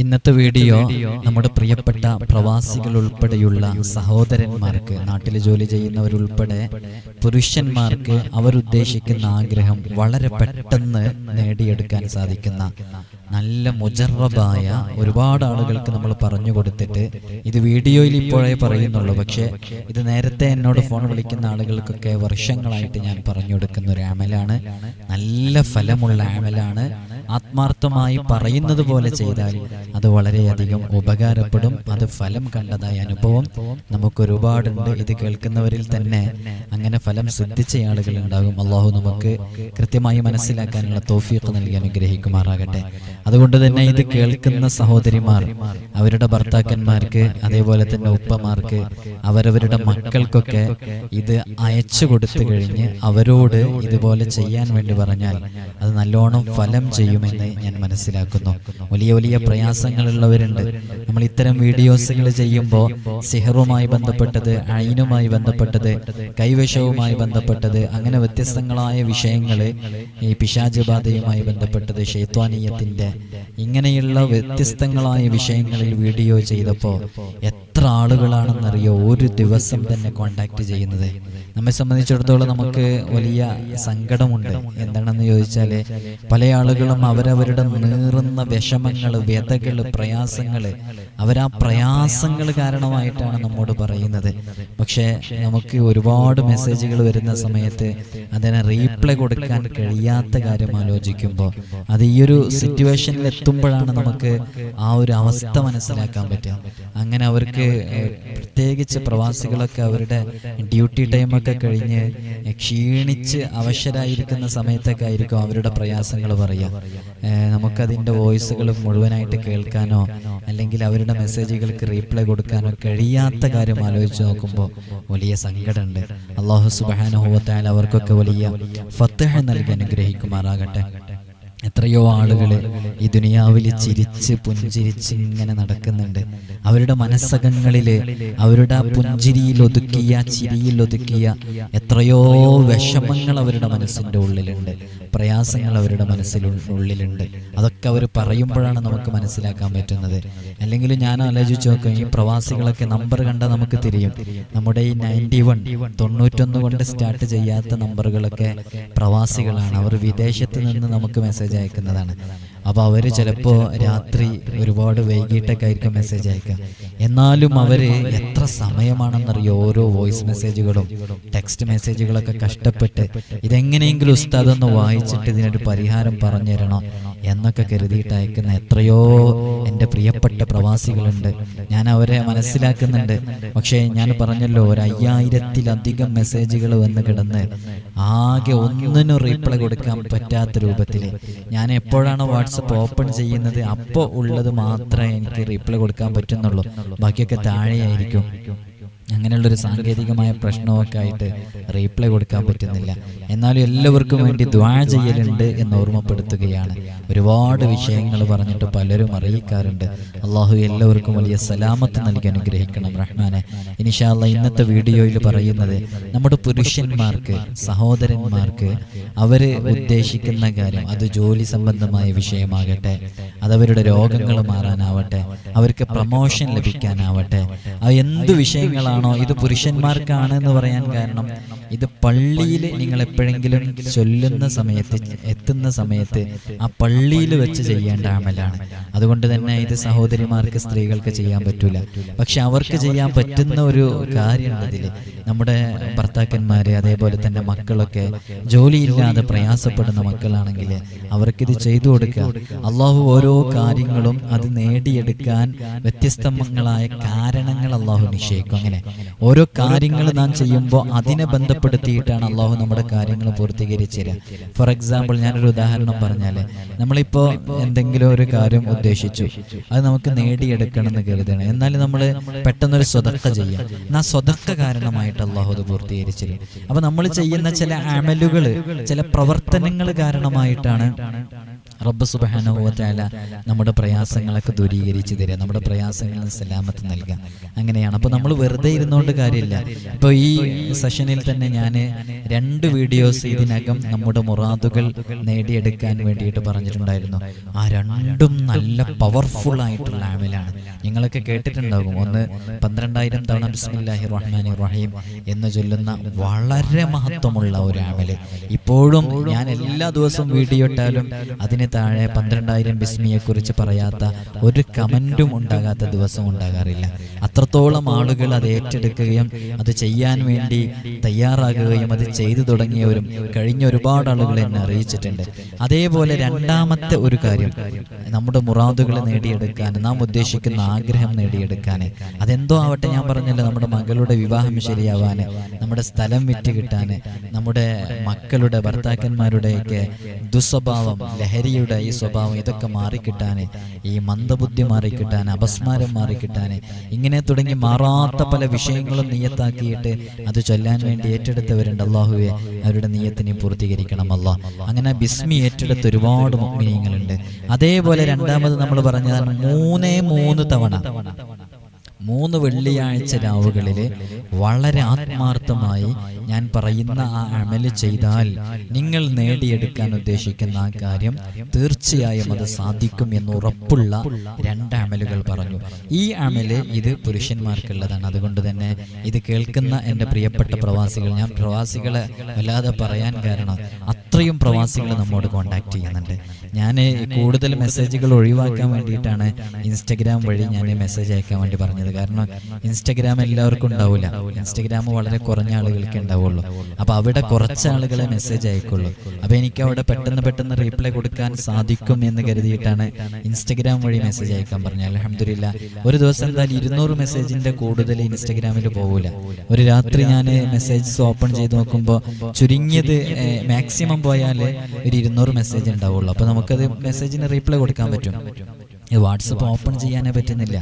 ഇന്നത്തെ വീഡിയോ നമ്മുടെ പ്രിയപ്പെട്ട പ്രവാസികൾ ഉൾപ്പെടെയുള്ള സഹോദരന്മാർക്ക്, നാട്ടിൽ ജോലി ചെയ്യുന്നവരുൾപ്പെടെ പുരുഷന്മാർക്ക് അവരുദ്ദേശിക്കുന്ന ആഗ്രഹം വളരെ പെട്ടെന്ന് നേടിയെടുക്കാൻ സാധിക്കുന്ന നല്ല മുജറബായ ഒരുപാട് ആളുകൾക്ക് നമ്മൾ പറഞ്ഞു കൊടുത്തിട്ട്, ഇത് വീഡിയോയിൽ ഇപ്പോഴേ പറയുന്നുള്ളൂ, പക്ഷേ ഇത് നേരത്തെ എന്നോട് ഫോൺ വിളിക്കുന്ന ആളുകൾക്കൊക്കെ വർഷങ്ങളായിട്ട് ഞാൻ പറഞ്ഞു കൊടുക്കുന്ന ഒരു അമലാണ്. നല്ല ഫലമുള്ള അമലാണ്. ആത്മാർത്ഥമായി പറയുന്നത് പോലെ ചെയ്താൽ അത് വളരെയധികം ഉപകാരപ്പെടും. അത് ഫലം കണ്ടതായ അനുഭവം നമുക്കൊരുപാടുണ്ട്. ഇത് കേൾക്കുന്നവരിൽ തന്നെ അങ്ങനെ ഫലം സിദ്ധിച്ച ആളുകൾ ഉണ്ടാകും. അള്ളാഹു നമുക്ക് കൃത്യമായി മനസ്സിലാക്കാനുള്ള തൗഫീഖ് നൽകി അനുഗ്രഹിക്കുമാറാകട്ടെ. അതുകൊണ്ട് തന്നെ ഇത് കേൾക്കുന്ന സഹോദരിമാർ അവരുടെ ഭർത്താക്കന്മാർക്ക്, അതേപോലെ തന്നെ ഉപ്പമാർക്ക്, അവരവരുടെ മക്കൾക്കൊക്കെ ഇത് അയച്ചു കൊടുത്തു കഴിഞ്ഞ് അവരോട് ഇതുപോലെ ചെയ്യാൻ വേണ്ടി പറഞ്ഞാൽ അത് നല്ലോണം ഫലം ചെയ്യുമെന്ന് ഞാൻ മനസ്സിലാക്കുന്നു. വലിയ വലിയ പ്രയാസങ്ങളുള്ളവരുണ്ട്. നമ്മൾ ഇത്തരം വീഡിയോസുകൾ ചെയ്യുമ്പോൾ സിഹറുമായി ബന്ധപ്പെട്ടത്, ഐനുമായി ബന്ധപ്പെട്ടത്, കൈവശവുമായി ബന്ധപ്പെട്ടത്, അങ്ങനെ വ്യത്യസ്തങ്ങളായ വിഷയങ്ങൾ, ഈ പിശാച് ബാധയുമായി ബന്ധപ്പെട്ടത്, ശൈത്വാനീയത്തിന്റെ ഇങ്ങനെയുള്ള വ്യത്യസ്തങ്ങളായ വിഷയങ്ങളിൽ വീഡിയോ ചെയ്തപ്പോൾ എത്ര ആളുകളാണെന്നറിയോ ഒരു ദിവസം തന്നെ കോണ്ടാക്ട് ചെയ്യുന്നത്. നമ്മെ സംബന്ധിച്ചിടത്തോളം നമുക്ക് വലിയ സങ്കടമുണ്ട്. എന്താണെന്ന് ചോദിച്ചാൽ പല ആളുകളും അവരവരുടെ നീറുന്ന വിഷമങ്ങൾ, വ്യതകൾ, പ്രയാസങ്ങൾ, അവരാ പ്രയാസങ്ങൾ കാരണമായിട്ടാണ് നമ്മോട് പറയുന്നത്. പക്ഷേ നമുക്ക് ഒരുപാട് മെസ്സേജുകൾ വരുന്ന സമയത്ത് അതിനെ റീപ്ലൈ കൊടുക്കാൻ കഴിയാത്ത കാര്യം ആലോചിക്കുമ്പോൾ, അത് ഈ ഒരു സിറ്റുവേഷനിൽ എത്തുമ്പോഴാണ് നമുക്ക് ആ ഒരു അവസ്ഥ മനസ്സിലാക്കാൻ പറ്റുക. അങ്ങനെ അവർക്ക് പ്രത്യേകിച്ച് പ്രവാസികളൊക്കെ അവരുടെ ഡ്യൂട്ടി ടൈമൊക്കെ കഴിഞ്ഞ് ക്ഷീണിച്ച് അവശരായിരിക്കുന്ന സമയത്തൊക്കെ ആയിരിക്കും അവരുടെ പ്രയാസങ്ങൾ പറയുക. നമുക്കതിൻ്റെ വോയിസുകൾ മുഴുവനായിട്ട് കേൾക്കാനോ അല്ലെങ്കിൽ അവരുടെ മെസ്സേജുകൾക്ക് റീപ്ലൈ കൊടുക്കാനോ കഴിയാത്ത കാര്യം ആലോചിച്ച് നോക്കുമ്പോൾ വലിയ സങ്കടമുണ്ട്. അല്ലാഹു സുബ്ഹാനഹു വ തആല അവർക്കൊക്കെ വലിയ ഫത്ഹ് നൽകി അനുഗ്രഹിക്കുമാറാകട്ടെ. എത്രയോ ആളുകൾ ഈ ദുനിയാവിൽ ചിരിച്ച് പുഞ്ചിരിച്ച് ഇങ്ങനെ നടക്കുന്നുണ്ട്. അവരുടെ മനസ്സകങ്ങളിൽ, അവരുടെ പുഞ്ചിരിയിൽ ഒതുക്കിയ, ചിരിയിൽ ഒതുക്കിയ എത്രയോ വിഷമങ്ങൾ അവരുടെ മനസ്സിൻ്റെ ഉള്ളിലുണ്ട്, പ്രയാസങ്ങൾ അവരുടെ മനസ്സിനുള്ളിലുണ്ട്. അതൊക്കെ അവർ പറയുമ്പോഴാണ് നമുക്ക് മനസ്സിലാക്കാൻ പറ്റുന്നത്. അല്ലെങ്കിൽ ഞാൻ ആലോചിച്ച് നോക്കും, ഈ പ്രവാസികളൊക്കെ നമ്പർ കണ്ടാൽ നമുക്ക് തിരിയും. നമ്മുടെ ഈ 91 കൊണ്ട് സ്റ്റാർട്ട് ചെയ്യാത്ത നമ്പറുകളൊക്കെ പ്രവാസികളാണ്. അവർ വിദേശത്ത് നിന്ന് നമുക്ക് മെസ്സേജ് അയക്കുന്നതാണ്. അപ്പോൾ അവർ ചിലപ്പോൾ രാത്രി ഒരുപാട് വൈകിട്ടൊക്കെ ആയിരിക്കും മെസ്സേജ് അയക്കുക. എന്നാലും അവർ എത്ര സമയമാണെന്നറിയോ ഓരോ വോയിസ് മെസ്സേജുകളും ടെക്സ്റ്റ് മെസ്സേജുകളൊക്കെ കഷ്ടപ്പെട്ട് ഇതെങ്ങനെയെങ്കിലും ഉസ്താദ് ഒന്ന് വായിച്ചിട്ട് ഇതിനൊരു പരിഹാരം പറഞ്ഞു തരണോ എന്നൊക്കെ കരുതിയിട്ട് അയക്കുന്ന എത്രയോ എൻ്റെ പ്രിയപ്പെട്ട പ്രവാസികളുണ്ട്. ഞാൻ അവരെ മനസ്സിലാക്കുന്നുണ്ട്. പക്ഷേ ഞാൻ പറഞ്ഞല്ലോ, ഒരു 5000-ലധികം മെസ്സേജുകൾ വന്ന് കിടന്ന് ആകെ ഒന്നിനും റീപ്ലൈ കൊടുക്കാൻ പറ്റാത്ത രൂപത്തിൽ ഞാൻ എപ്പോഴാണ് വാട്സപ്പ് ഓപ്പൺ ചെയ്യുന്നത് അപ്പോൾ ഉള്ളത് മാത്രമേ എനിക്ക് റീപ്ലൈ കൊടുക്കാൻ പറ്റുന്നുള്ളൂ. ബാക്കിയൊക്കെ താഴെയായിരിക്കും. അങ്ങനെയുള്ളൊരു സാങ്കേതികമായ പ്രശ്നമൊക്കെ ആയിട്ട് റീപ്ലൈ കൊടുക്കാൻ പറ്റുന്നില്ല. എന്നാലും എല്ലാവർക്കും വേണ്ടി ദുആ ചെയ്യലുണ്ട് എന്ന് ഓർമ്മപ്പെടുത്തുകയാണ്. ഒരുപാട് വിഷയങ്ങൾ പറഞ്ഞിട്ട് പലരും അറിയിക്കാറുണ്ട്. അള്ളാഹു എല്ലാവർക്കും വലിയ സലാമത്ത് നൽകി അനുഗ്രഹിക്കണം റഹ്മാനെ. ഇൻഷാ അല്ലാഹ് ഇന്നത്തെ വീഡിയോയിൽ പറയുന്നത് നമ്മുടെ പുരുഷന്മാർക്ക്, സഹോദരന്മാർക്ക് അവര് ഉദ്ദേശിക്കുന്ന കാര്യം, അത് ജോലി സംബന്ധമായ വിഷയമാകട്ടെ, അതവരുടെ രോഗങ്ങൾ മാറാനാവട്ടെ, അവർക്ക് പ്രമോഷൻ ലഭിക്കാനാവട്ടെ, എന്ത് വിഷയങ്ങളാണ് ഇത് പുരുഷന്മാർക്കാണ് എന്ന് പറയാൻ കാരണം, ഇത് പള്ളിയിൽ നിങ്ങൾ എപ്പോഴെങ്കിലും ചൊല്ലുന്ന സമയത്ത്, എത്തുന്ന സമയത്ത് ആ പള്ളിയിൽ വെച്ച് ചെയ്യേണ്ട അമലാണ്. അതുകൊണ്ട് തന്നെ ഇത് സഹോദരിമാർക്ക്, സ്ത്രീകൾക്ക് ചെയ്യാൻ പറ്റൂല. പക്ഷെ അവർക്ക് ചെയ്യാൻ പറ്റുന്ന ഒരു കാര്യമുണ്ട് ഇതിൽ. നമ്മുടെ ഭർത്താക്കന്മാര്, അതേപോലെ തന്നെ മക്കളൊക്കെ ജോലിയില്ലാതെ പ്രയാസപ്പെടുന്ന മക്കളാണെങ്കിൽ അവർക്കിത് ചെയ്തു കൊടുക്കുക. അള്ളാഹു ഓരോ കാര്യങ്ങളും അത് നേടിയെടുക്കാൻ വ്യത്യസ്തങ്ങളായ കാരണങ്ങൾ അള്ളാഹു നിശ്ചയിക്കും. അങ്ങനെ ഓരോ കാര്യങ്ങൾ നാം ചെയ്യുമ്പോൾ അതിനെ ബന്ധപ്പെടുത്തിയിട്ടാണ് അള്ളാഹു നമ്മുടെ കാര്യങ്ങൾ പൂർത്തീകരിച്ചു തരിക. ഫോർ എക്സാമ്പിൾ, ഞാനൊരു ഉദാഹരണം പറഞ്ഞാൽ, നമ്മളിപ്പോൾ എന്തെങ്കിലും ഒരു കാര്യം ഉദ്ദേശിച്ചു, അത് നമുക്ക് നേടിയെടുക്കണം എന്ന് കരുതണം. എന്നാലും നമ്മൾ പെട്ടെന്നൊരു സ്വതക്ക ചെയ്യാം. എന്നാൽ സ്വതക്ക കാരണമായിട്ട് അള്ളാഹു അത് പൂർത്തീകരിച്ചു തരും. അപ്പൊ നമ്മൾ ചെയ്യുന്ന ചില അമലുകൾ, ചില പ്രവർത്തനങ്ങൾ കാരണമായിട്ടാണ് റബ്ബ് സുബ്ഹാനഹു വ തആല നമ്മുടെ പ്രയാസങ്ങളൊക്കെ ദൂരീകരിച്ച് തരിക, നമ്മുടെ പ്രയാസങ്ങളിൽ സലാമത്ത് നൽകുക. അങ്ങനെയാണ്. അപ്പോൾ നമ്മൾ വെറുതെ ഇരുന്നുകൊണ്ട് കാര്യമില്ല. ഇപ്പോൾ ഈ സെഷനിൽ തന്നെ ഞാൻ 2 വീഡിയോസ് ഇതിനകം നമ്മുടെ മുറാദുകൾ നേടിയെടുക്കാൻ വേണ്ടിയിട്ട് പറഞ്ഞിട്ടുണ്ടായിരുന്നു. ആ 2ഉം നല്ല പവർഫുൾ ആയിട്ടുള്ള അമലാണ്. നിങ്ങളൊക്കെ കേട്ടിട്ടുണ്ടാകും. ഒന്ന് 12,000 തവണ ബിസ്മില്ലാഹിർ റഹ്മാനിർ റഹീം എന്ന് ചൊല്ലുന്ന വളരെ മഹത്വമുള്ള ഒരു അമല്. ഇപ്പോഴും ഞാൻ എല്ലാ ദിവസവും വീഡിയോ ഇട്ടാലും അതിന് താഴെ 12,000 ബിസ്മിയെ കുറിച്ച് പറയാത്ത ഒരു കമന്റും ഉണ്ടാകാത്ത ദിവസം ഉണ്ടാകാറില്ല. അത്രത്തോളം ആളുകൾ അത് ഏറ്റെടുക്കുകയും അത് ചെയ്യാൻ വേണ്ടി തയ്യാറാകുകയും അത് ചെയ്തു തുടങ്ങിയവരും കഴിഞ്ഞ ഒരുപാട് ആളുകൾ എന്നെ അറിയിച്ചിട്ടുണ്ട്. അതേപോലെ രണ്ടാമത്തെ ഒരു കാര്യം, നമ്മുടെ മുറാദുകൾ നേടിയെടുക്കാൻ, നാം ഉദ്ദേശിക്കുന്ന ആഗ്രഹം നേടിയെടുക്കാൻ, അതെന്തോ ആവട്ടെ, ഞാൻ പറഞ്ഞല്ലോ, നമ്മുടെ മകളുടെ വിവാഹം ശരിയാവാന്, നമ്മുടെ സ്ഥലം വിറ്റ് കിട്ടാന്, നമ്മുടെ മക്കളുടെ ഭർത്താക്കന്മാരുടെയൊക്കെ ദുസ്വഭാവം, ലഹരിയുടെ ഈ സ്വഭാവം, ഇതൊക്കെ മാറിക്കിട്ടാന്, ഈ മന്ദബുദ്ധി മാറിക്കിട്ടാൻ, അപസ്മാരം മാറിക്കിട്ടാന്, ഇങ്ങനെ തുടങ്ങി മാറാത്ത പല വിഷയങ്ങളും നിയത്താക്കിയിട്ട് അത് ചൊല്ലാൻ വേണ്ടി ഏറ്റെടുത്തവരുണ്ട്. അള്ളാഹുവെ അവരുടെ നിയത്തിനെ പൂർത്തീകരിക്കണം അല്ലാഹ്. അങ്ങനെ ബിസ്മി ഏറ്റെടുത്ത ഒരുപാട് മുഅ്മിനീങ്ങളുണ്ട്. അതേപോലെ രണ്ടാമത് നമ്മൾ പറഞ്ഞതാണ് 3 തവണ 3 വെള്ളിയാഴ്ച രാവുകളിൽ വളരെ ആത്മാർത്ഥമായി ഞാൻ പറയുന്ന ആ അമല് ചെയ്താൽ നിങ്ങൾ നേടിയെടുക്കാൻ ഉദ്ദേശിക്കുന്ന ആ കാര്യം തീർച്ചയായും അത് സാധിക്കും എന്ന് ഉറപ്പുള്ള 2 അമലുകൾ പറഞ്ഞു. ഈ അമല് ഇത് പുരുഷന്മാർക്കുള്ളതാണ്. അതുകൊണ്ട് തന്നെ ഇത് കേൾക്കുന്ന എൻ്റെ പ്രിയപ്പെട്ട പ്രവാസികൾ, ഞാൻ പ്രവാസികളെ വല്ലാതെ പറയാൻ കാരണം അത്രയും പ്രവാസികൾ നമ്മോട് കോണ്ടാക്ട് ചെയ്യുന്നുണ്ട്. ഞാൻ കൂടുതൽ മെസ്സേജുകൾ ഒഴിവാക്കാൻ വേണ്ടിയിട്ടാണ് ഇൻസ്റ്റഗ്രാം വഴി ഞാൻ മെസ്സേജ് അയക്കാൻ വേണ്ടി പറഞ്ഞത്. കാരണം ഇൻസ്റ്റഗ്രാം എല്ലാവർക്കും ഉണ്ടാവില്ല, ഇൻസ്റ്റഗ്രാം വളരെ കുറഞ്ഞ ആളുകൾക്ക് ഉണ്ടാവുള്ളൂ. അപ്പൊ അവിടെ കുറച്ച് ആളുകളെ മെസ്സേജ് അയക്കുള്ളൂ. അപ്പൊ എനിക്ക് അവിടെ പെട്ടെന്ന് റീപ്ലൈ കൊടുക്കാൻ സാധിക്കും എന്ന് കരുതിയിട്ടാണ് ഇൻസ്റ്റഗ്രാം വഴി മെസ്സേജ് അയക്കാൻ പറഞ്ഞത്. അൽഹംദുലില്ലാഹ് ഒരു ദിവസം എന്തായാലും 200 മെസ്സേജിന്റെ കൂടുതൽ ഇൻസ്റ്റഗ്രാമിൽ പോകൂല. ഒരു രാത്രി ഞാൻ മെസ്സേജസ് ഓപ്പൺ ചെയ്ത് നോക്കുമ്പോൾ ചുരുങ്ങിയത് മാക്സിമം പോയാൽ ഒരു 200 മെസ്സേജ് ഉണ്ടാവുള്ളൂ. അപ്പൊ നമുക്കത് മെസ്സേജിന് റീപ്ലൈ കൊടുക്കാൻ പറ്റും. വാട്സപ്പ് ഓപ്പൺ ചെയ്യാനേ പറ്റുന്നില്ല.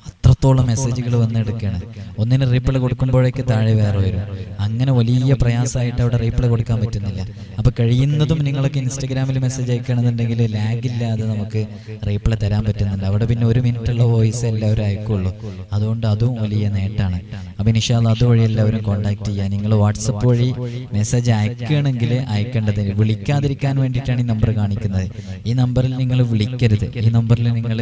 അത്രത്തോളം മെസ്സേജുകൾ വന്നെടുക്കുകയാണ്. ഒന്നിന് റീപ്ലൈ കൊടുക്കുമ്പോഴേക്ക് താഴെ വേറെ വരും. അങ്ങനെ വലിയ പ്രയാസമായിട്ട് അവിടെ റീപ്ലൈ കൊടുക്കാൻ പറ്റുന്നില്ല. അപ്പോൾ കഴിയുന്നതും നിങ്ങളൊക്കെ ഇൻസ്റ്റഗ്രാമിൽ മെസ്സേജ് അയക്കുകയാണെന്നുണ്ടെങ്കിൽ ലാഗില്ലാതെ നമുക്ക് റീപ്ലൈ തരാൻ പറ്റുന്നുണ്ട്. അവിടെ പിന്നെ 1 മിനിറ്റുള്ള വോയിസ് എല്ലാവരും അയക്കുള്ളൂ. അതുകൊണ്ട് അതും വലിയ നേട്ടമാണ്. അപ്പോൾ ഇൻഷാ അല്ലാഹ് അതുവഴി എല്ലാവരും കോൺടാക്ട് ചെയ്യുക. നിങ്ങൾ വാട്സപ്പ് വഴി മെസ്സേജ് അയക്കുകയാണെങ്കിൽ അയക്കേണ്ടത്, വിളിക്കാതിരിക്കാൻ വേണ്ടിയിട്ടാണ് ഈ നമ്പർ കാണിക്കുന്നത്. ഈ നമ്പറിൽ നിങ്ങൾ വിളിക്കരുത്. ഈ നമ്പറിൽ നിങ്ങൾ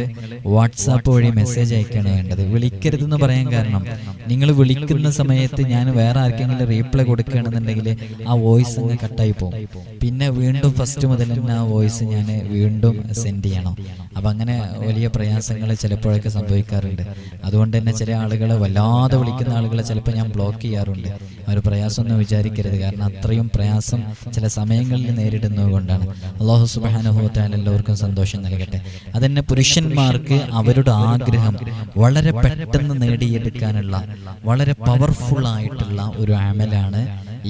വാട്സാപ്പ് വഴി മെസ്സേജ് അയക്കുകയാണ് വേണ്ടത്. വിളിക്കരുതെന്ന് പറയാൻ കാരണം, നിങ്ങൾ വിളിക്കുന്ന സമയത്ത് ഞാൻ വേറെ ആർക്കെങ്കിലും റീപ്ലൈ കൊടുക്കുകയാണെന്നുണ്ടെങ്കിൽ ആ വോയിസ് അങ്ങ് കട്ടായി പോകും. പിന്നെ വീണ്ടും ഫസ്റ്റ് മുതൽ തന്നെ ആ വോയിസ് ഞാൻ വീണ്ടും സെൻഡ് ചെയ്യണം. അപ്പം അങ്ങനെ വലിയ പ്രയാസങ്ങൾ ചിലപ്പോഴൊക്കെ സംഭവിക്കാറുണ്ട്. അതുകൊണ്ട് തന്നെ ചില ആളുകളെ, വല്ലാതെ വിളിക്കുന്ന ആളുകളെ ചിലപ്പോൾ ഞാൻ ബ്ലോക്ക് ചെയ്യാറുണ്ട്. ആ ഒരു പ്രയാസമൊന്നും വിചാരിക്കരുത്. കാരണം അത്രയും പ്രയാസം ചില സമയങ്ങളിൽ നേരിടുന്നത് കൊണ്ടാണ്. അല്ലാഹു സുബ്ഹാനഹു വ തആല എല്ലാവർക്കും സന്തോഷം നൽകട്ടെ. അതന്നെ പുരുഷന്മാർക്ക് അവരുടെ ആഗ്രഹം വളരെ പെട്ടെന്ന് നേടിയെടുക്കാനുള്ള വളരെ പവർഫുൾ ആയിട്ടുള്ള ഒരു അമലാണ്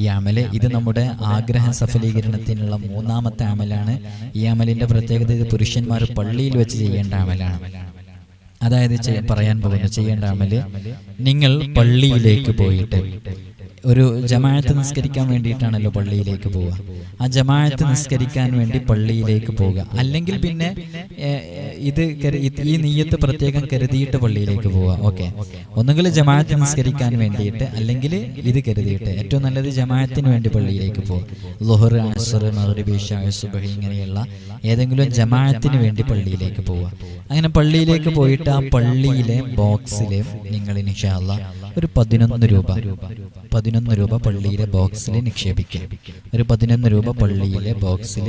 ഈ അമല്. ഇത് നമ്മുടെ ആഗ്രഹ സഫലീകരണത്തിനുള്ള 3ാമത്തെ അമലാണ്. ഈ അമലിന്റെ പ്രത്യേകത, ഇത് പുരുഷന്മാർ പള്ളിയിൽ വെച്ച് ചെയ്യേണ്ട അമലാണ്. അതായത് പറയാൻ പോകുന്നു ചെയ്യേണ്ട അമല്, നിങ്ങൾ പള്ളിയിലേക്ക് പോയിട്ട് ഒരു ജമാഅത്ത് നിസ്കരിക്കാൻ വേണ്ടിയിട്ടാണല്ലോ പള്ളിയിലേക്ക് പോവുക. ആ ജമാഅത്ത് നിസ്കരിക്കാൻ വേണ്ടി പള്ളിയിലേക്ക് പോവുക. അല്ലെങ്കിൽ പിന്നെ ഈ നിയ്യത്ത് പ്രത്യേകം കരുതിയിട്ട് പള്ളിയിലേക്ക് പോവുക. ഓക്കെ, ഒന്നുകിൽ ജമാഅത്ത് നിസ്കരിക്കാൻ വേണ്ടിയിട്ട്, അല്ലെങ്കിൽ ഇത് കരുതിയിട്ട്. ഏറ്റവും നല്ലത് ജമാഅത്തിന് വേണ്ടി പള്ളിയിലേക്ക് പോവുക. ളുഹർ, അസ്ർ, മഗ്രിബ്, ഇശാ, സുബ്ഹി ഇങ്ങനെയുള്ള ഏതെങ്കിലും ജമാഅത്തിന് വേണ്ടി പള്ളിയിലേക്ക് പോവുക. അങ്ങനെ പള്ളിയിലേക്ക് പോയിട്ട് ആ പള്ളിയിലെ ബോക്സിൽ നിങ്ങൾ ഇൻഷാ അല്ലാഹ് ഒരു 11 രൂപ പള്ളിയിലെ ബോക്സിൽ നിക്ഷേപിക്കുക. ഒരു 11 രൂപ പള്ളിയിലെ ബോക്സിൽ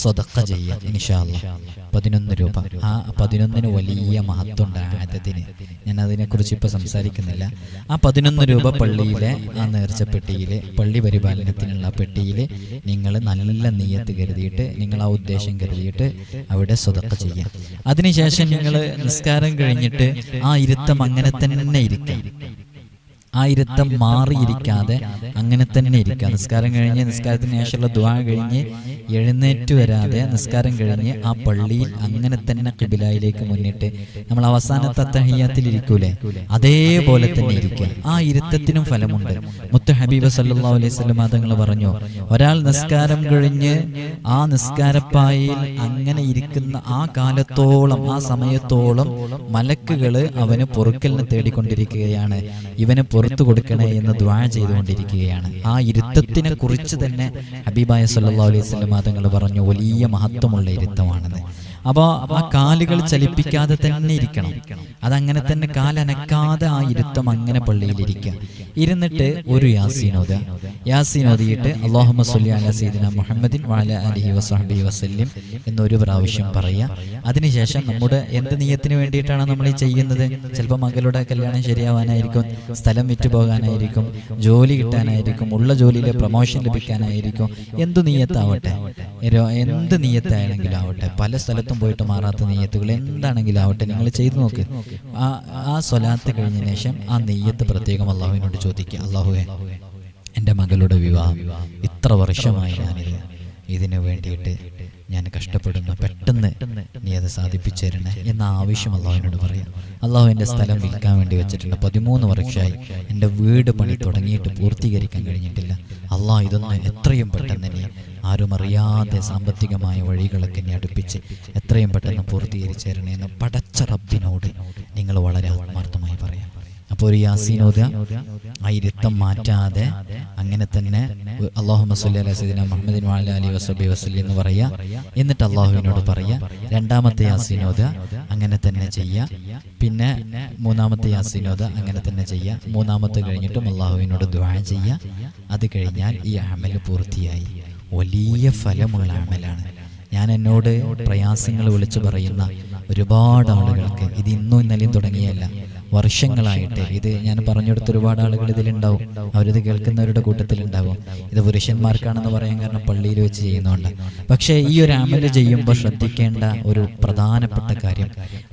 സദഖ ചെയ്യുക ഇൻഷാ അല്ലാഹ്. 11 രൂപ. ആ 11ന് വലിയ മഹത്വമുണ്ട് ആദത്തിന്. ഞാൻ അതിനെക്കുറിച്ച് ഇപ്പോൾ സംസാരിക്കുന്നില്ല. ആ 11 രൂപ പള്ളിയിലെ ആ നേർച്ചപ്പെട്ടിയിൽ, പള്ളി പരിപാലനത്തിനുള്ള പെട്ടിയിൽ നിങ്ങൾ നല്ല നിയ്യത്ത് കരുതിയിട്ട്, നിങ്ങൾ ആ ഉദ്ദേശം കരുതിയിട്ട് അവിടെ സദഖ ചെയ്യുക. അതിനുശേഷം നിങ്ങൾ നിസ്കാരം കഴിഞ്ഞിട്ട് ആ ഇരുത്തം അങ്ങനെ തന്നെ ഇരിക്കുക. ആ ഇരുത്തം മാറിയിരിക്കാതെ അങ്ങനെ തന്നെ ഇരിക്കുക. നിസ്കാരം കഴിഞ്ഞ്, നിസ്കാരത്തിന് ശേഷമുള്ള ദുആ കഴിഞ്ഞ് എഴുന്നേറ്റ് വരാതെ നിസ്കാരം കഴിഞ്ഞ് ആ പള്ളിയിൽ അങ്ങനെ തന്നെ ഖിബിലയിലേക്ക് മുന്നിട്ട് നമ്മൾ അവസാനത്തെ തഹിയ്യാത്തിൽ ഇരിക്കൂലേ, അതേപോലെ തന്നെ ഇരിക്കുക. ആ ഇരുത്തത്തിനും ഫലമുണ്ട്. മുത്ത് ഹബീബ് സല്ലല്ലാഹു അലൈഹി വസല്ലം തങ്ങൾ പറഞ്ഞു, ഒരാൾ നിസ്കാരം കഴിഞ്ഞ് ആ നിസ്കാരപ്പായിൽ അങ്ങനെ ഇരിക്കുന്ന ആ കാലത്തോളം, ആ സമയത്തോളം മലക്കുകള് അവന് പൊറുക്കലിനെ തേടിക്കൊണ്ടിരിക്കുകയാണ്, ഇവന് പുറത്തു കൊടുക്കണേ എന്ന് ദുആ ചെയ്തുകൊണ്ടിരിക്കുകയാണ്. ആ ഇരുത്തത്തിനെ കുറിച്ച് തന്നെ ഹബീബായ സല്ലല്ലാഹു അലൈഹി വസല്ലം തങ്ങൾ പറഞ്ഞു, വലിയ മഹത്വമുള്ള ഇരുത്തമാണെന്ന്. അപ്പോൾ ആ കാലുകൾ ചലിപ്പിക്കാതെ തന്നെ ഇരിക്കണം. അതങ്ങനെ തന്നെ കാലനക്കാതെ ആ ഇരുത്തം അങ്ങനെ പള്ളിയിലിരിക്കുക. ഇരുന്നിട്ട് ഒരു യാസീൻ ഓതിയിട്ട് അല്ലാഹുമ്മ സ്വല്ലി അലാ സയ്യിദിനാ മുഹമ്മദിൻ വഅലാ ആലിഹി വസഹ്ബിഹി വസല്ലം എന്നൊരു പ്രാവശ്യം പറയുക. അതിനുശേഷം നമ്മുടെ എന്ത് നിയ്യത്തിന് വേണ്ടിയിട്ടാണ് നമ്മൾ ഈ ചെയ്യുന്നത്? ചിലപ്പോൾ മകളുടെ കല്യാണം ശരിയാവാനായിരിക്കും, സ്ഥലം വിറ്റുപോകാനായിരിക്കും, ജോലി കിട്ടാനായിരിക്കും, ഉള്ള ജോലിയിലെ പ്രൊമോഷൻ ലഭിക്കാനായിരിക്കും. എന്ത് നിയ്യത്താവട്ടെ, എന്ത് നിയ്യത്താണെങ്കിലും ആവട്ടെ, പല സ്ഥലത്തും പോയിട്ട് മാറാത്ത നിയ്യത്തുകൾ എന്താണെങ്കിലും ആവട്ടെ, നിങ്ങൾ ചെയ്തു നോക്ക്. ആ സ്വലാത്ത് കഴിഞ്ഞ ശേഷം ആ നിയ്യത്ത് പ്രത്യേകം അള്ളാഹുവിനോട് ചോദിക്കുക, അള്ളാഹുവേ, എൻ്റെ മകളുടെ വിവാഹം ഇത്ര വർഷമായി ഇതിനു വേണ്ടിയിട്ട് ഞാൻ കഷ്ടപ്പെടുന്നു, പെട്ടെന്ന് നീ അത് സാധിപ്പിച്ചു തരണേ എന്ന ആവശ്യം അള്ളാഹുവിനോട് പറയാം. അള്ളാഹു എൻ്റെ സ്ഥലം വിൽക്കാൻ വേണ്ടി വെച്ചിട്ടുണ്ട്, 13 വർഷമായി എൻ്റെ വീട് പണി തുടങ്ങിയിട്ട് പൂർത്തീകരിക്കാൻ കഴിഞ്ഞിട്ടില്ല. അള്ളാഹ് ഇതൊന്ന് എത്രയും പെട്ടെന്ന് നീ ആരും അറിയാതെ സാമ്പത്തികമായ വഴികളൊക്കെ എന്നെ അടുപ്പിച്ച് എത്രയും പെട്ടെന്ന് പൂർത്തീകരിച്ചു തരണേ എന്ന് പടച്ച റബ്ബിനോട് നിങ്ങൾ വളരെ ആത്മാർത്ഥമായി പറയാം. അപ്പോൾ ഒരു യാസീനോദ ആ ഇരുത്തം മാറ്റാതെ അങ്ങനെ തന്നെ അല്ലാഹുമ്മ സ്വല്ലി അലാ സയ്യിദിനാ മുഹമ്മദിൻ വഅലാ ആലിഹി വസഹ്ബിഹി വസല്ലം എന്ന് പറയാ. എന്നിട്ട് അള്ളാഹുവിനോട് പറയാ. രണ്ടാമത്തെ യാസീനോദ അങ്ങനെ തന്നെ ചെയ്യാ. പിന്നെ മൂന്നാമത്തെ യാസീനോദ അങ്ങനെ തന്നെ ചെയ്യാ. മൂന്നാമത്തെ കഴിഞ്ഞിട്ടും അള്ളാഹുവിനോട് ദുആ ചെയ്യാ. അത് കഴിഞ്ഞാൽ ഈ അമൽ പൂർത്തിയായി. വലിയ ഫലമുള്ള അമലാണ്. ഞാൻ എന്നോട് പ്രയാസങ്ങൾ വിളിച്ചു പറയുന്ന ഒരുപാട് ആളുകൾക്ക് ഇത് ഇന്നും ഇന്നലെയും തുടങ്ങിയല്ല, വർഷങ്ങളായിട്ട് ഇത് ഞാൻ പറഞ്ഞെടുത്ത ഒരുപാട് ആളുകൾ ഇതിലുണ്ടാവും. അവരിത് കേൾക്കുന്നവരുടെ കൂട്ടത്തിലുണ്ടാവും. ഇത് പുരുഷന്മാർക്കാണെന്ന് പറയാൻ കാരണം പള്ളിയിൽ വെച്ച് ചെയ്യുന്നതുകൊണ്ട്. പക്ഷേ ഈ ഒരു അമൽ ചെയ്യുമ്പോൾ ശ്രദ്ധിക്കേണ്ട ഒരു പ്രധാനപ്പെട്ട കാര്യം,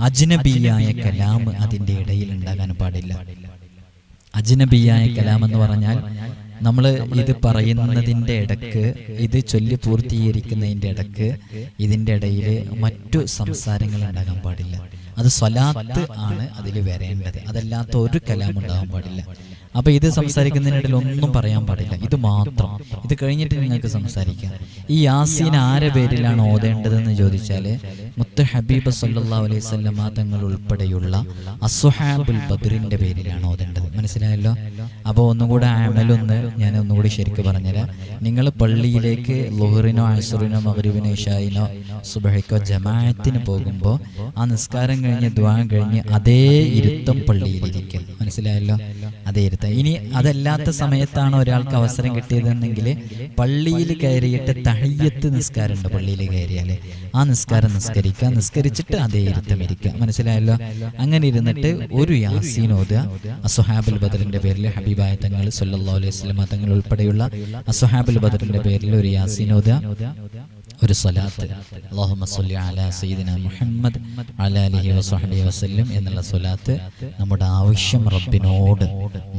അജ്നബിയായ കലാം അതിൻ്റെ ഇടയിൽ ഉണ്ടാകാൻ പാടില്ല. അജ്നബിയായ കലാം എന്ന് പറഞ്ഞാൽ നമ്മൾ ഇത് പറയുന്നതിൻ്റെ ഇടക്ക്, ഇത് ചൊല്ലി പൂർത്തീകരിക്കുന്നതിൻ്റെ ഇടക്ക് ഇതിൻ്റെ ഇടയിൽ മറ്റു സംസാരങ്ങൾ ഉണ്ടാകാൻ പാടില്ല. അത് സ്വലാത്ത് ആണ് അതിൽ വരേണ്ടത്. അതല്ലാത്ത ഒരു കലാം ഉണ്ടാകാൻ പാടില്ല. അപ്പൊ ഇത് സംസാരിക്കുന്നതിനിടയിൽ ഒന്നും പറയാൻ പാടില്ല. ഇത് മാത്രം. ഇത് കഴിഞ്ഞിട്ട് നിങ്ങൾക്ക് സംസാരിക്കാം. ഈ യാസീൻ ആരെ പേരിലാണ് ഓതേണ്ടതെന്ന് ചോദിച്ചാല് മുത്ത് ഹബീബ് സല്ലല്ലാഹു അലൈഹി വസല്ലം തങ്ങൾ ഉൾപ്പെടെയുള്ള അസ്ഹാബുൽ ബദ്റിന്റെ പേരിലാണ് ഓതേണ്ടത്. മനസ്സിലായല്ലോ? അപ്പോൾ ഒന്നുകൂടെ അമലൊന്ന് ഞാൻ ഒന്നുകൂടി ശരിക്കും പറഞ്ഞുതരാം. നിങ്ങൾ പള്ളിയിലേക്ക് ളുഹറിനോ അസ്റിനോ മഗ്രിബിനോ ഇശായിനോ സുബ്ഹിക്കോ ജമാഅത്തിന് പോകുമ്പോൾ ആ നിസ്കാരം കഴിഞ്ഞ് ദുആ കഴിഞ്ഞ് അതേ ഇരുത്തം പള്ളിയിലിരിക്കൽ. മനസ്സിലായല്ലോ? അതേ ഇരുത്തം. ഇനി അതല്ലാത്ത സമയത്താണ് ഒരാൾക്ക് അവസരം കിട്ടിയതെന്നെങ്കിൽ പള്ളിയിൽ കയറിയിട്ട് തഹയ്യത്ത് നിസ്കാരമുണ്ട്. പള്ളിയിൽ കയറിയാൽ ആ നിസ്കാരം നിസ്കരിക്കുക, നിസ്കരിച്ചിട്ട് അതേ ഇരുത്തം ഇരിക്കുക. മനസ്സിലായല്ലോ? അങ്ങനെ ഇരുന്നിട്ട് ഒരു യാസീൻ ഓതുക. അസ്ഹാബുൽ ബദറിന്റെ പേരിൽ ഹബീബായ തങ്ങൾ സല്ലല്ലാഹു അലൈഹി വസല്ലം തങ്ങൾ ഉൾപ്പെടെയുള്ള അസ്ഹാബുൽ ബദറിന്റെ പേരിൽ ഒരു യാസീൻ ഓതുക. ഒരു സ്വലാത്ത്, അല്ലാഹുമ്മ സ്വല്ലി അലാ സയ്യിദിനാ മുഹമ്മദ് വഅലാ ആലിഹി വസഹ്ബിഹി വസല്ലം എന്നുള്ള സ്വലാത്ത് നമ്മുടെ ആവശ്യം റബ്ബിനോട്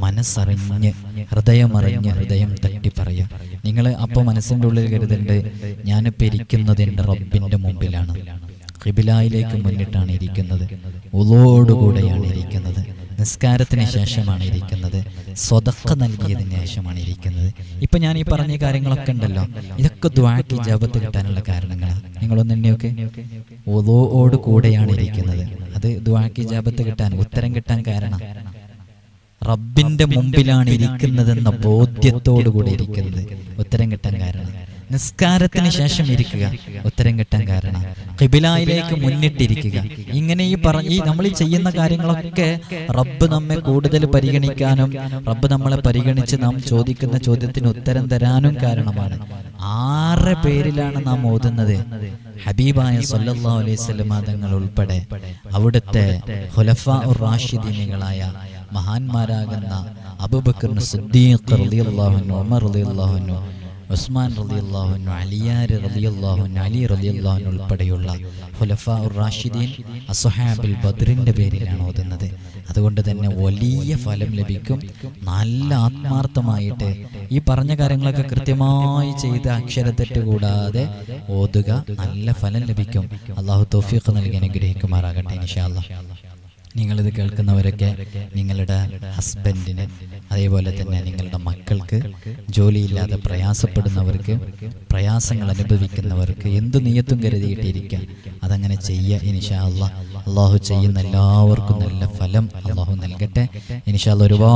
മനസ്സറിഞ്ഞ് ഹൃദയമറിഞ്ഞ് ഹൃദയം തട്ടി പറയാം. നിങ്ങൾ അപ്പോൾ മനസ്സിൻ്റെ ഉള്ളിൽ കരുതേണ്ടത്, ഞാനിപ്പോൾ ഇരിക്കുന്നത് എൻ്റെ റബ്ബിൻ്റെ മുമ്പിലാണ്, ഖിബിലയിലേക്ക് മുന്നിട്ടാണ് ഇരിക്കുന്നത്, ഉളൂയോടുകൂടെയാണ് ഇരിക്കുന്നത്, നിസ്കാരത്തിന് ശേഷമാണ് ഇരിക്കുന്നത്, സ്വതക്ക നൽകിയതിന് ശേഷമാണ് ഇരിക്കുന്നത്. ഇപ്പൊ ഞാൻ ഈ പറഞ്ഞ കാര്യങ്ങളൊക്കെ ഉണ്ടല്ലോ, ഇതൊക്കെ ദുആക്ക് ഇജാബത്ത് കിട്ടാനുള്ള കാരണങ്ങളാണ്. നിങ്ങളൊന്ന് എണ്ണിയൊക്കെ. ഉളൂയോട് കൂടെയാണ് ഇരിക്കുന്നത്. അത് ദുആക്ക് ഇജാബത്ത് കിട്ടാൻ, ഉത്തരം കിട്ടാൻ കാരണം റബ്ബിന്റെ മുമ്പിലാണ് ഇരിക്കുന്നതെന്ന ബോധ്യത്തോടു കൂടി ഇരിക്കുന്നത് ഉത്തരം കിട്ടാൻ കാരണം. നിസ്കാരത്തിന് ശേഷം ഇരിക്കുക, ഉത്തരം കിട്ടാൻ കാരണം ഖിബിലയിലേക്ക് മുന്നിട്ടിരിക്കുക. ഇങ്ങനെ ഈ നമ്മൾ ഈ ചെയ്യുന്ന കാര്യങ്ങളൊക്കെ റബ്ബ് നമ്മെ കൂടുതൽ പരിഗണിക്കാനും റബ്ബ് നമ്മളെ പരിഗണിച്ച് നാം ചോദിക്കുന്ന ചോദ്യത്തിന് ഉത്തരം തരാനും കാരണമാണ്. ആരുടെ പേരിലാണ് നാം ഓതുന്നത്? ഹബീബായ സല്ലല്ലാഹു അലൈഹി വസല്ലം തങ്ങൾ ഉൾപ്പെടെ അവിടുത്തെ ഖുലഫാഉർ റാഷിദീനുകളായ മഹാന്മാരാകുന്ന അബൂബക്കർ സിദ്ദീഖ് റളിയല്ലാഹു അൻഹു, ഉമർ റളിയല്ലാഹു അൻഹു, ഉസ്മാൻ റളിയല്ലാഹു അൻഹു, അലിയാർ റളിയല്ലാഹു അൻഹു, അലി റളിയല്ലാഹു അൻഹു ഉൾപ്പെടെയുള്ള ഖുലഫാഉർ റാഷിദീൻ അസ്ഹാബുൽ ബദ്റിന്റെ പേരിലാണ് ഓതുന്നത്. അതുകൊണ്ട് തന്നെ വലിയ ഫലം ലഭിക്കും. നല്ല ആത്മാർത്ഥമായിട്ട് ഈ പറഞ്ഞ കാര്യങ്ങളൊക്കെ കൃത്യമായി ചെയ്ത് അക്ഷരത്തെറ്റ് കൂടാതെ ഓതുക, നല്ല ഫലം ലഭിക്കും. അള്ളാഹു തൗഫീഖ് നൽകി അനുഗ്രഹിക്കുമാറാകട്ടെ ഇൻഷാ അല്ലാഹ്. നിങ്ങളിത് കേൾക്കുന്നവരൊക്കെ നിങ്ങളുടെ ഹസ്ബൻഡിന്, അതേപോലെ തന്നെ നിങ്ങളുടെ മക്കൾക്ക്, ജോലിയില്ലാതെ പ്രയാസപ്പെടുന്നവർക്ക്, പ്രയാസങ്ങൾ അനുഭവിക്കുന്നവർക്ക് എന്ത് നിയത്തും കരുതിയിട്ടിരിക്കുക, അതങ്ങനെ ചെയ്യുക ഇൻഷാ അല്ലാഹ്. അള്ളാഹു ചെയ്യുന്ന എല്ലാവർക്കും നല്ല ഫലം അള്ളാഹു നൽകട്ടെ ഇൻഷാ അല്ലാഹ്. ഒരുപാട്